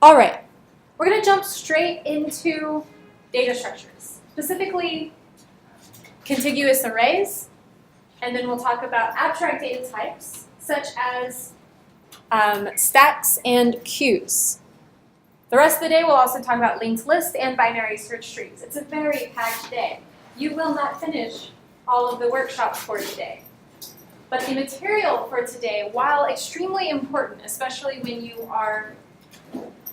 All right, we're going to jump straight into data structures, specifically contiguous arrays, and then we'll talk about abstract data types, such as stacks and queues. The rest of the day, we'll also talk about linked lists and binary search trees. It's a very packed day. You will not finish all of the workshops for today. But the material for today, while extremely important, especially when you are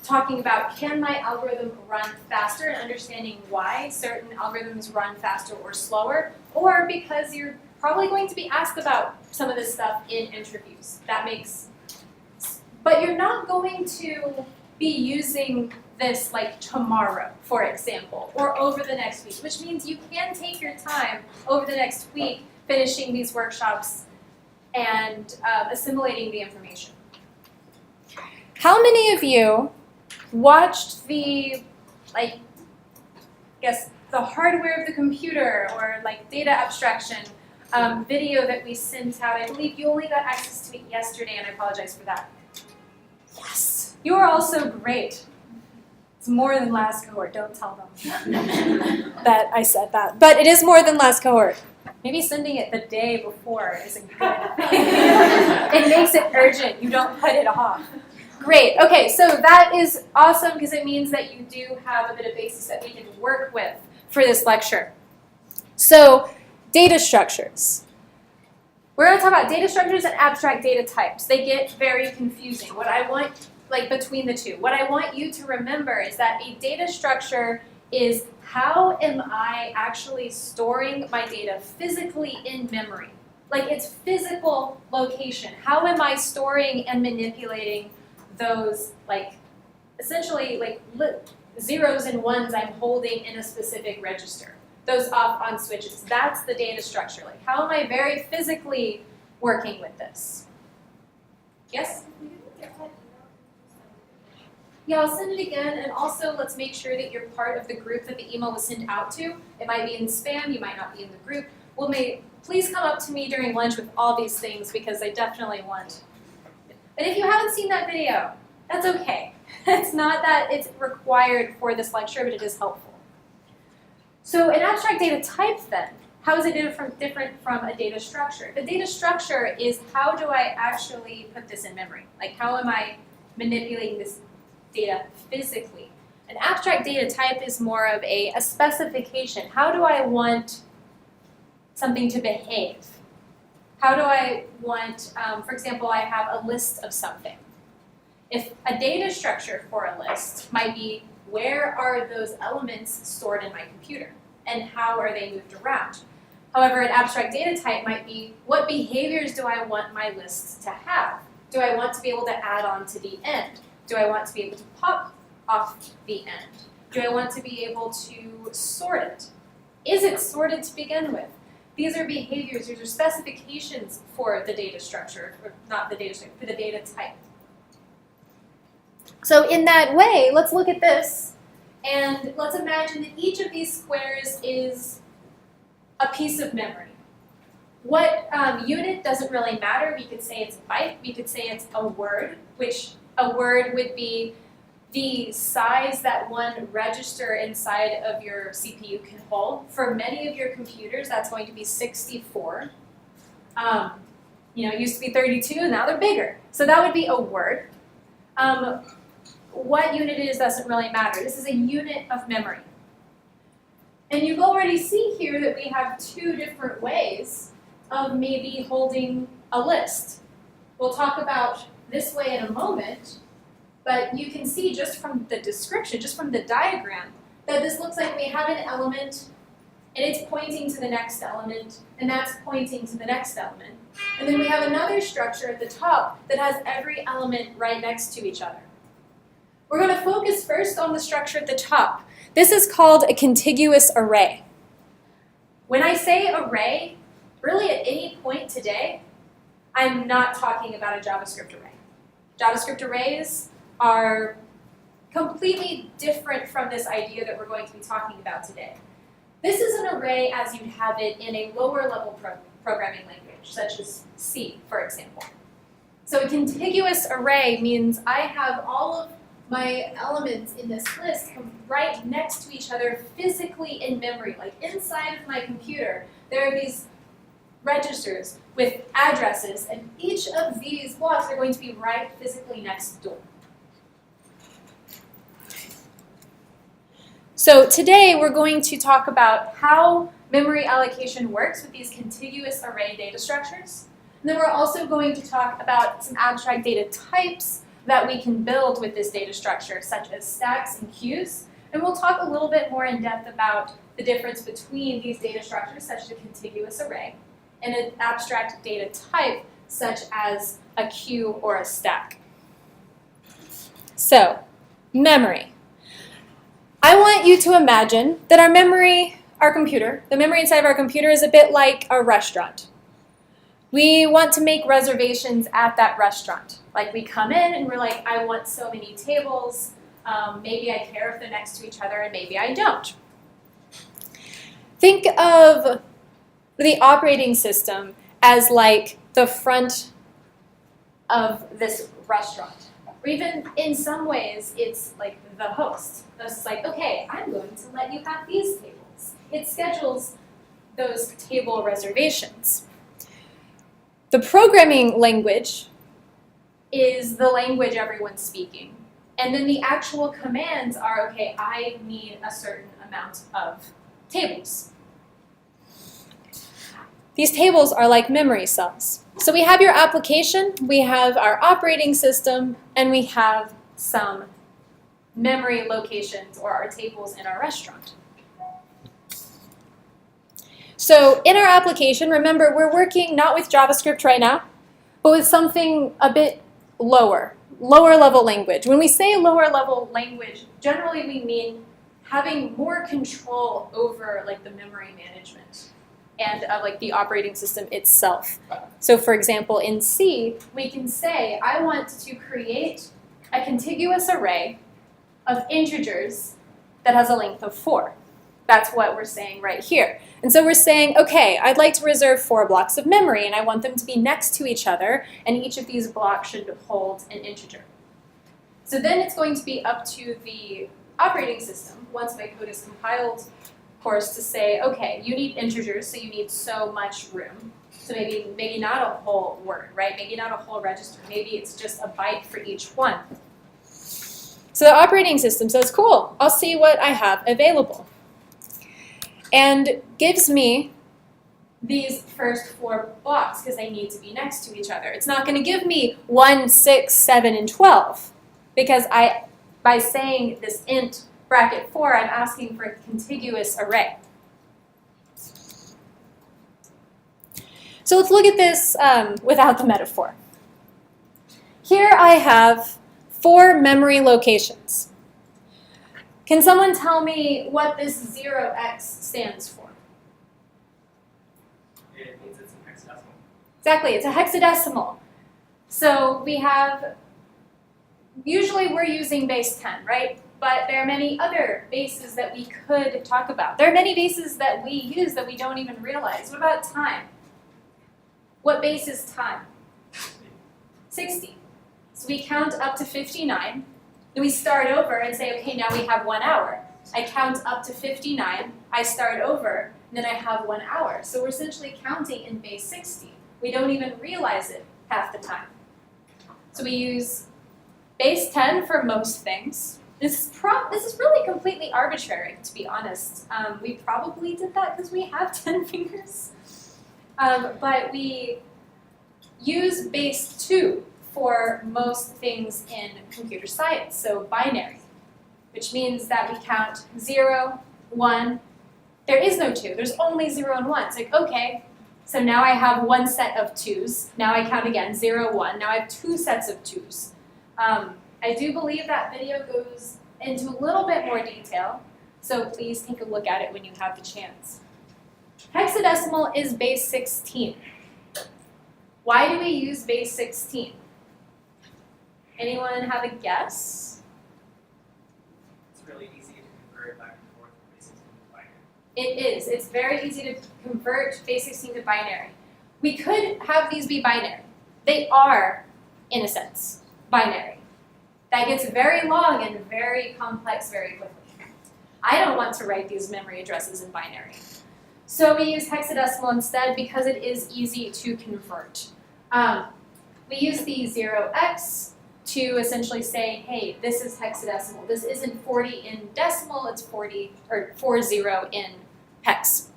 talking about can my algorithm run faster and understanding why certain algorithms run faster or slower, or because you're probably going to be asked about some of this stuff in interviews. But you're not going to be using this like tomorrow, for example, or over the next week, which means you can take your time over the next week finishing these workshops and assimilating the information. How many of you watched the, the hardware of the computer or like data abstraction video that we sent out? I believe you only got access to it yesterday, and I apologize for that. Yes, you are all so great. It's more than last cohort. Don't tell them that I said that. But it is more than last cohort. Maybe sending it the day before isn't good. It makes it urgent. You don't put it off. Great. Okay, so that is awesome because it means that you do have a bit of basis that we can work with for this lecture. So, data structures. We're going to talk about data structures and abstract data types. They get very confusing. What I want, between the two, what I want you to remember is that a data structure is how am I actually storing my data physically in memory? Like its physical location. How am I storing and manipulating those, essentially zeros and ones I'm holding in a specific register? Those off-on switches. That's the data structure. Like, how am I very physically working with this? Yes? Yeah, I'll send it again, and also let's make sure that you're part of the group that the email was sent out to. It might be in spam, you might not be in the group. Please come up to me during lunch with all these things because I definitely want. And if you haven't seen that video, that's okay. It's not that it's required for this lecture, but it is helpful. So an abstract data type then, how is it different from a data structure? The data structure is how do I actually put this in memory? Like how am I manipulating this data physically? An abstract data type is more of a specification. How do I want something to behave? How do I want, for example, I have a list of something. If a data structure for a list might be where are those elements stored in my computer and how are they moved around? However, an abstract data type might be what behaviors do I want my lists to have? Do I want to be able to add on to the end? Do I want to be able to pop off the end? Do I want to be able to sort it? Is it sorted to begin with? These are behaviors, these are specifications for the data structure, or not the data structure, for the data type. So in that way, let's look at this, and let's imagine that each of these squares is a piece of memory. What unit doesn't really matter. We could say it's a byte, we could say it's a word, which a word would be the size that one register inside of your CPU can hold. For many of your computers, that's going to be 64. It used to be 32, and now they're bigger. So that would be a word. What unit it is doesn't really matter. This is a unit of memory. And you already see here that we have two different ways of maybe holding a list. We'll talk about this way in a moment, but you can see just from the description, just from the diagram, that this looks like we have an element, and it's pointing to the next element, and that's pointing to the next element. And then we have another structure at the top that has every element right next to each other. We're going to focus first on the structure at the top. This is called a contiguous array. When I say array, really at any point today, I'm not talking about a JavaScript array. JavaScript arrays are completely different from this idea that we're going to be talking about today. This is an array as you'd have it in a lower level programming language, such as C, for example. So a contiguous array means I have all of my elements in this list come right next to each other physically in memory. Like inside of my computer, there are these registers with addresses, and each of these blocks are going to be right physically next door. So today we're going to talk about how memory allocation works with these contiguous array data structures. And then we're also going to talk about some abstract data types that we can build with this data structure, such as stacks and queues. And we'll talk a little bit more in depth about the difference between these data structures, such as a contiguous array, and an abstract data type, such as a queue or a stack. So, memory. I want you to imagine that our memory, the memory inside of our computer is a bit like a restaurant. We want to make reservations at that restaurant. Like we come in and we're like, I want so many tables. Maybe I care if they're next to each other and maybe I don't. Think of the operating system as like the front of this restaurant. Or even in some ways, it's like the host. It's like, okay, I'm going to let you have these tables. It schedules those table reservations. The programming language is the language everyone's speaking. And then the actual commands are, okay, I need a certain amount of tables. These tables are like memory cells. So we have your application, we have our operating system, and we have some memory locations or our tables in our restaurant. So in our application, remember, we're working not with JavaScript right now, but with something a bit lower level language. When we say lower level language, generally we mean having more control over like the memory management and like the operating system itself. So for example, in C, we can say, I want to create a contiguous array of integers that has a length of 4. That's what we're saying right here. And so we're saying, okay, I'd like to reserve 4 blocks of memory, and I want them to be next to each other, and each of these blocks should hold an integer. So then it's going to be up to the operating system, once my code is compiled, of course, to say, okay, you need integers, so you need so much room. So maybe not a whole word, right? Maybe not a whole register. Maybe it's just a byte for each one. So the operating system says, cool, I'll see what I have available. And gives me these first 4 blocks because they need to be next to each other. It's not going to give me 1, 6, 7, and 12 because by saying this int bracket 4, I'm asking for a contiguous array. So let's look at this without the metaphor. Here I have 4 memory locations. Can someone tell me what this 0x stands for? It means it's an hexadecimal. Exactly, it's a hexadecimal. So we have, usually we're using base 10, right? But there are many other bases that we could talk about. There are many bases that we use that we don't even realize. What about time? What base is time? 60. So we count up to 59. Then we start over and say, okay, now we have 1 hour. I count up to 59, I start over, and then I have 1 hour. So we're essentially counting in base 60. We don't even realize it half the time. So we use base 10 for most things. This is really completely arbitrary, to be honest. We probably did that because we have 10 fingers. But we use base 2 for most things in computer science, so binary, which means that we count 0, 1. There is no 2, there's only 0 and 1. It's like, okay, so now I have 1 set of 2s. Now I count again, 0, 1. Now I have 2 sets of 2s. I do believe that video goes into a little bit more detail, so please take a look at it when you have the chance. Hexadecimal is base 16. Why do we use base 16? Anyone have a guess? It's really easy to convert back and forth from base 16 to binary. It is. It's very easy to convert base 16 to binary. We could have these be binary. They are, in a sense, binary. That gets very long and very complex very quickly. I don't want to write these memory addresses in binary. So we use hexadecimal instead because it is easy to convert. We use the 0x to essentially say, hey, this is hexadecimal. This isn't 40 in decimal, it's 40 in hex.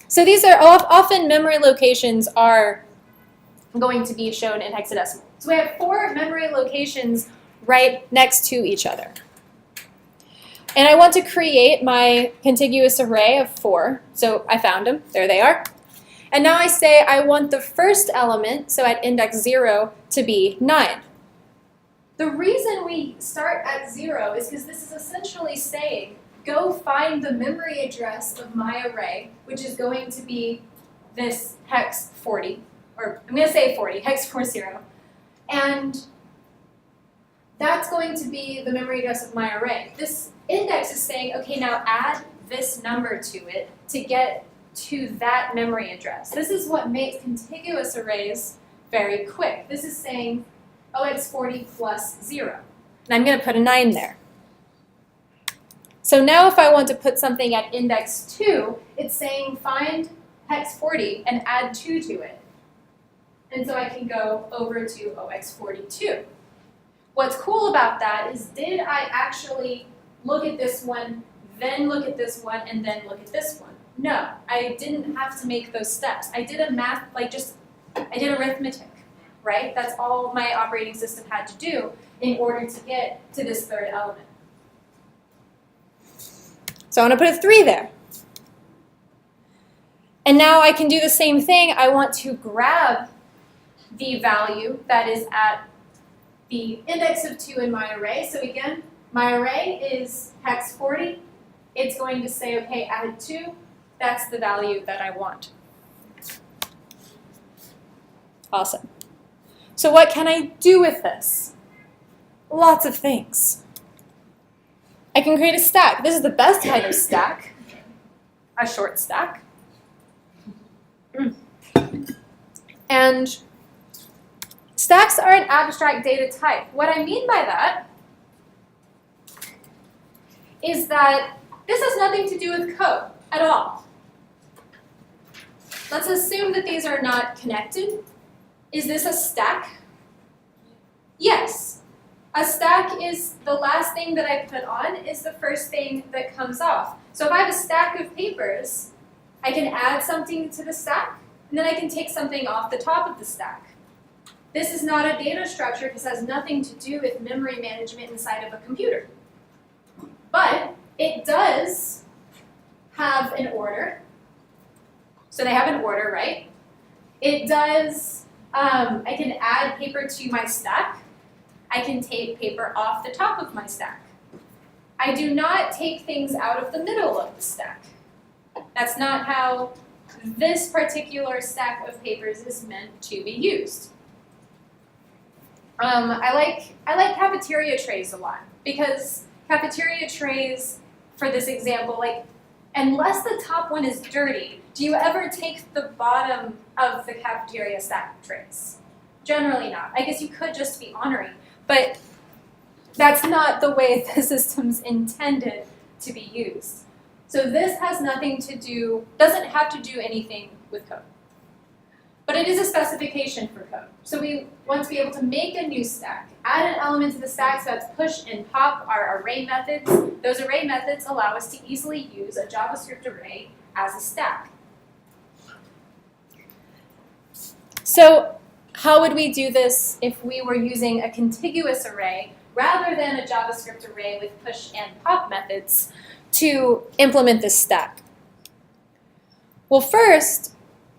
So these are often memory locations are going to be shown in hexadecimal. So we have 4 memory locations right next to each other. And I want to create my contiguous array of 4. So I found them. There they are. And now I say I want the first element, so at index 0, to be 9. The reason we start at 0 is because this is essentially saying, go find the memory address of my array, which is going to be this hex 40, or I'm going to say 40, hex 40. And that's going to be the memory address of my array. This index is saying, okay, now add this number to it to get to that memory address. This is what makes contiguous arrays very quick. This is saying OX40 plus 0. And I'm going to put a 9 there. So now if I want to put something at index 2, it's saying find hex 40 and add 2 to it. And so I can go over to OX42. What's cool about that is, did I actually look at this one, then look at this one, and then look at this one? No, I didn't have to make those steps. I did a math, I did arithmetic, right? That's all my operating system had to do in order to get to this third element. So I'm going to put a 3 there. And now I can do the same thing. I want to grab the value that is at the index of 2 in my array. So again, my array is hex 40. It's going to say, okay, add 2. That's the value that I want. Awesome. So what can I do with this? Lots of things. I can create a stack. This is the best kind of stack, a short stack. And stacks are an abstract data type. What I mean by that is that this has nothing to do with code at all. Let's assume that these are not connected. Is this a stack? Yes. A stack is the last thing that I put on is the first thing that comes off. So if I have a stack of papers, I can add something to the stack, and then I can take something off the top of the stack. This is not a data structure because it has nothing to do with memory management inside of a computer. But it does have an order. So they have an order, right? It does, I can add paper to my stack. I can take paper off the top of my stack. I do not take things out of the middle of the stack. That's not how this particular stack of papers is meant to be used. I like cafeteria trays a lot because cafeteria trays, for this example, like, unless the top one is dirty, do you ever take the bottom of the cafeteria stack trays? Generally not. I guess you could just be honoring, but that's not the way the system's intended to be used. So this has nothing to do, doesn't have to do anything with code. But it is a specification for code. So we want to be able to make a new stack, add an element to the stack, so that's push and pop our array methods. Those array methods allow us to easily use a JavaScript array as a stack. So how would we do this if we were using a contiguous array rather than a JavaScript array with push and pop methods to implement this stack? Well, first,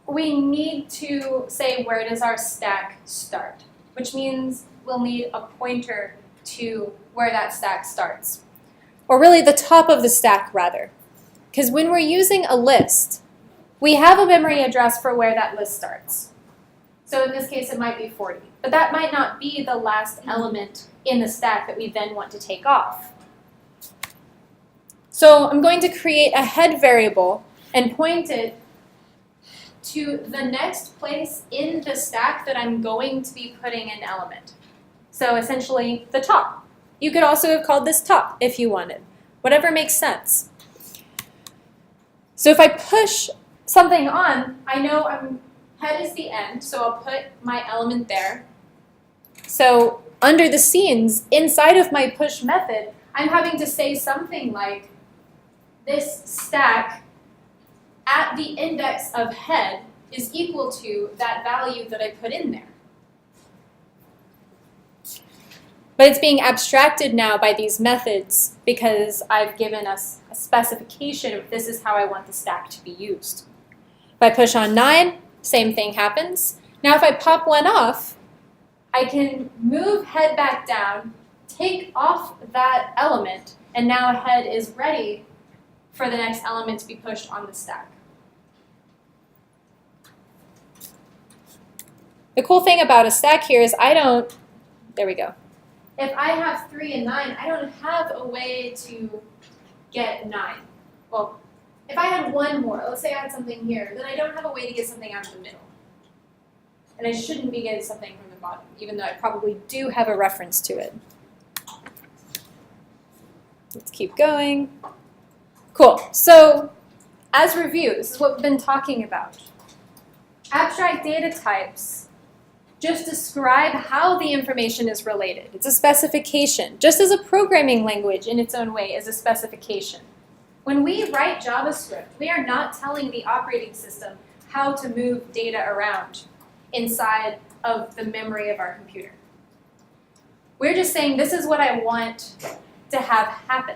we need to say where does our stack start, which means we'll need a pointer to where that stack starts. Or really the top of the stack, rather. Because when we're using a list, we have a memory address for where that list starts. So in this case, it might be 40. But that might not be the last element in the stack that we then want to take off. So I'm going to create a head variable and point it to the next place in the stack that I'm going to be putting an element. So essentially the top. You could also have called this top if you wanted. Whatever makes sense. So if I push something on, I know head is the end, so I'll put my element there. So under the scenes, inside of my push method, I'm having to say something like this stack at the index of head is equal to that value that I put in there. But it's being abstracted now by these methods because I've given us a specification of this is how I want the stack to be used. If I push on 9, same thing happens. Now if I pop one off, I can move head back down, take off that element, and now head is ready for the next element to be pushed on the stack. The cool thing about a stack here is there we go. If I have 3 and 9, I don't have a way to get 9. Well, if I had one more, let's say I had something here, then I don't have a way to get something out of the middle. And I shouldn't be getting something from the bottom, even though I probably do have a reference to it. Let's keep going. Cool. So, as review, this is what we've been talking about. Abstract data types just describe how the information is related. It's a specification, just as a programming language in its own way is a specification. When we write JavaScript, we are not telling the operating system how to move data around inside of the memory of our computer. We're just saying this is what I want to have happen.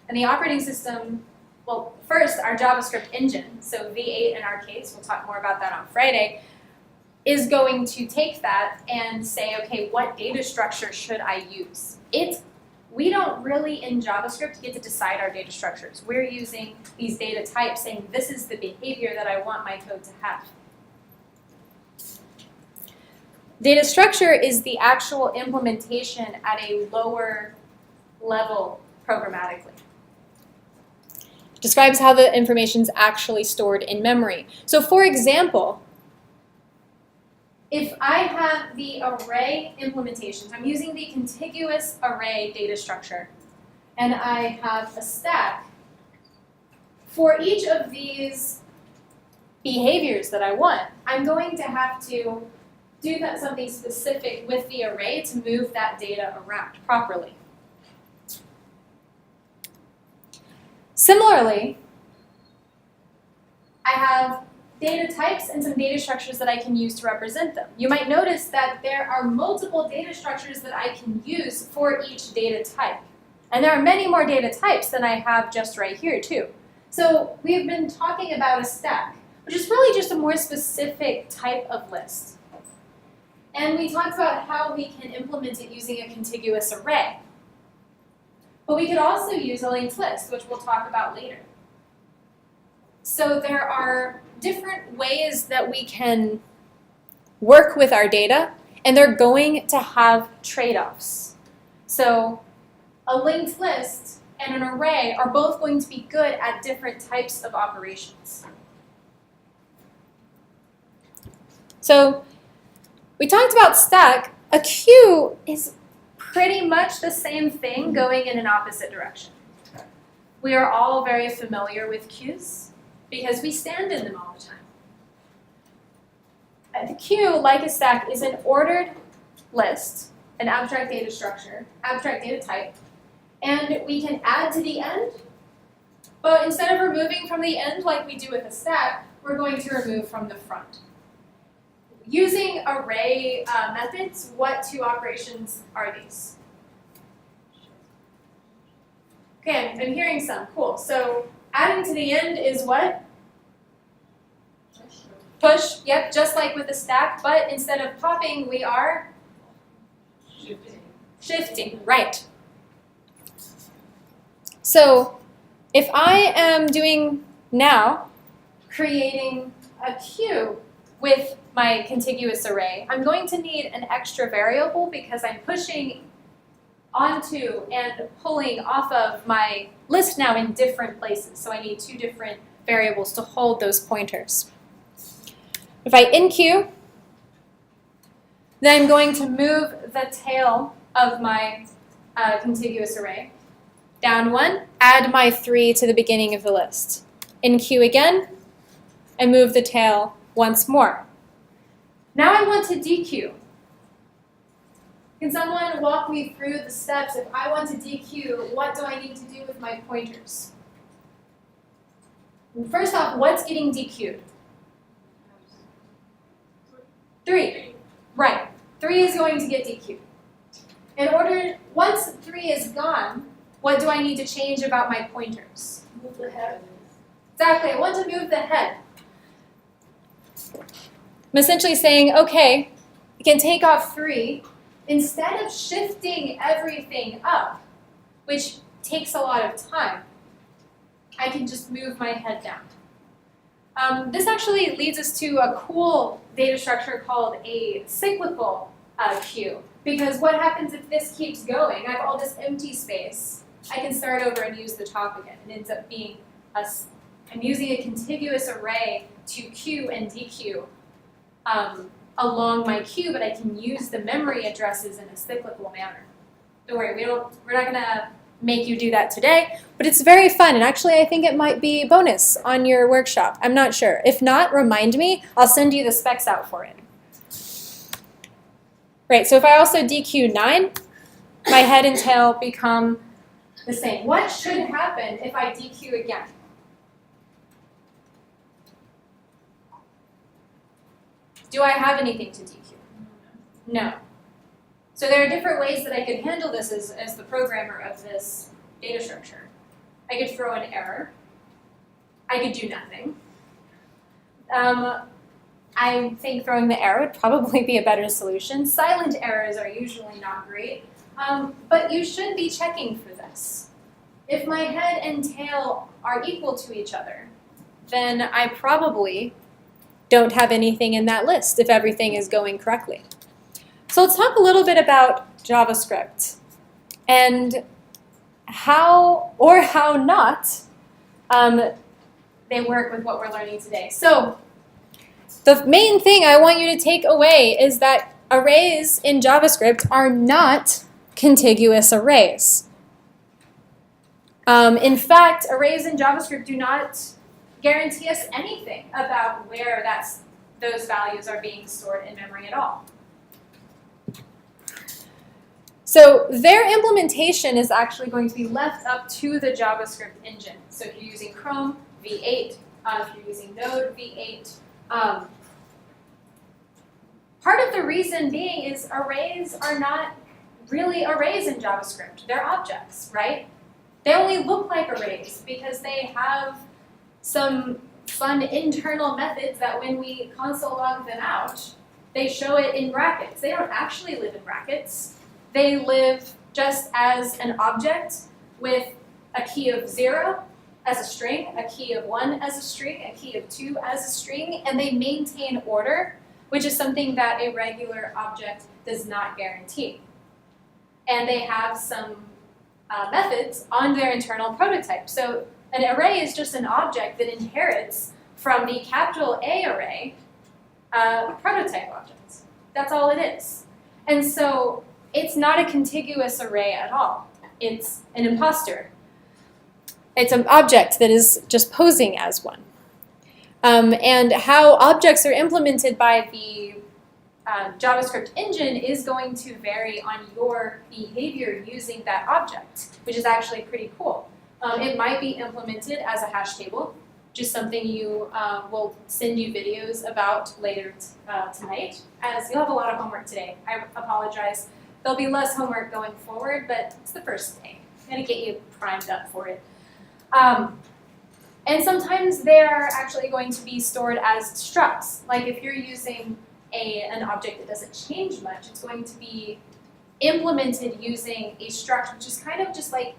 And the operating system, well, first our JavaScript engine, so V8 in our case, we'll talk more about that on Friday, is going to take that and say, okay, what data structure should I use? We don't really, in JavaScript, get to decide our data structures. We're using these data types saying this is the behavior that I want my code to have. Data structure is the actual implementation at a lower level programmatically. It describes how the information is actually stored in memory. So for example, if I have the array implementations, I'm using the contiguous array data structure, and I have a stack. For each of these behaviors that I want, I'm going to have to do something specific with the array to move that data around properly. Similarly, I have data types and some data structures that I can use to represent them. You might notice that there are multiple data structures that I can use for each data type. And there are many more data types than I have just right here too. So we've been talking about a stack, which is really just a more specific type of list. And we talked about how we can implement it using a contiguous array. But we could also use a linked list, which we'll talk about later. So there are different ways that we can work with our data, and they're going to have trade-offs. So a linked list and an array are both going to be good at different types of operations. So we talked about stack. A queue is pretty much the same thing going in an opposite direction. We are all very familiar with queues because we stand in them all the time. The queue, like a stack, is an ordered list, an abstract data structure, abstract data type, and we can add to the end, but instead of removing from the end like we do with a stack, we're going to remove from the front. Using array methods, what two operations are these? Okay, I'm hearing some. Cool. So adding to the end is what? Push. Yep, just like with a stack, but instead of popping, we are shifting. Right. So if I am doing now, creating a queue with my contiguous array, I'm going to need an extra variable because I'm pushing onto and pulling off of my list now in different places. So I need two different variables to hold those pointers. If I enqueue, then I'm going to move the tail of my contiguous array. Down 1, add my 3 to the beginning of the list. In queue again, and move the tail once more. Now I want to dequeue. Can someone walk me through the steps? If I want to dequeue, what do I need to do with my pointers? First off, what's getting dequeued? 3. Right. 3 is going to get dequeued. Once 3 is gone, what do I need to change about my pointers? Move the head. Exactly, I want to move the head. I'm essentially saying, okay, you can take off 3. Instead of shifting everything up, which takes a lot of time, I can just move my head down. This actually leads us to a cool data structure called a cyclical queue. Because what happens if this keeps going? I have all this empty space. I can start over and use the top again. It ends up being I'm using a contiguous array to queue and dequeue along my queue, but I can use the memory addresses in a cyclical manner. Don't worry, we're not gonna make you do that today, but it's very fun, and actually I think it might be bonus on your workshop. I'm not sure. If not, remind me. I'll send you the specs out for it. Right, so if I also dequeue 9, my head and tail become the same. What should happen if I dequeue again? Do I have anything to dequeue? No. So there are different ways that I could handle this as the programmer of this data structure. I could throw an error. I could do nothing. I think throwing the error would probably be a better solution. Silent errors are usually not great, but you should be checking for this. If my head and tail are equal to each other, then I probably don't have anything in that list if everything is going correctly. So let's talk a little bit about JavaScript and how or how not they work with what we're learning today. So the main thing I want you to take away is that arrays in JavaScript are not contiguous arrays. In fact, arrays in JavaScript do not guarantee us anything about where those values are being stored in memory at all. So their implementation is actually going to be left up to the JavaScript engine. So if you're using Chrome, V8, if you're using Node, V8. Part of the reason being is arrays are not really arrays in JavaScript. They're objects, right? They only look like arrays because they have some fun internal methods that when we console log them out, they show it in brackets. They don't actually live in brackets. They live just as an object with a key of 0 as a string, a key of 1 as a string, a key of 2 as a string, and they maintain order, which is something that a regular object does not guarantee. And they have some methods on their internal prototype. So an array is just an object that inherits from the capital A array prototype objects. That's all it is. And so it's not a contiguous array at all. It's an imposter. It's an object that is just posing as one. And how objects are implemented by the JavaScript engine is going to vary on your behavior using that object, which is actually pretty cool. It might be implemented as a hash table, just something you will send you videos about later tonight, as you'll have a lot of homework today. I apologize. There'll be less homework going forward, but it's the first day. I'm going to get you primed up for it. And sometimes they're actually going to be stored as structs. Like if you're using an object that doesn't change much, it's going to be implemented using a struct, which is kind of just like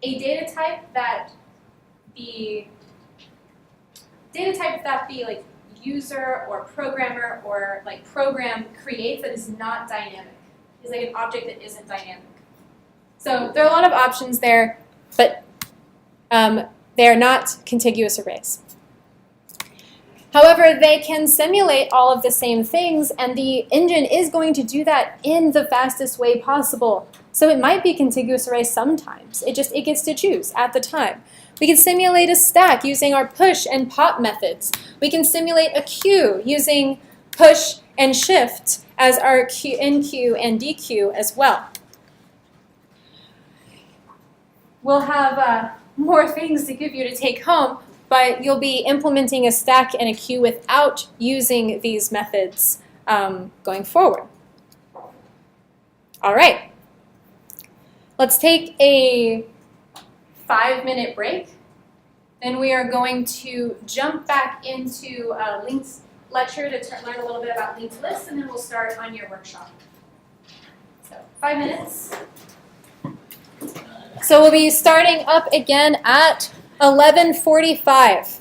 a data type that the like user or programmer or like program creates that is not dynamic. It's like an object that isn't dynamic. So there are a lot of options there, but they are not contiguous arrays. However, they can simulate all of the same things, and the engine is going to do that in the fastest way possible So it might be contiguous array sometimes. It gets to choose at the time. We can simulate a stack using our push and pop methods. We can simulate a queue using push and shift as our NQ and DQ as well. We'll have more things to give you to take home, but you'll be implementing a stack and a queue without using these methods going forward. All right. Let's take a 5-minute break. Then we are going to jump back into a linked lecture to learn a little bit about linked lists, and then we'll start on your workshop. So 5 minutes. So we'll be starting up again at 11:45.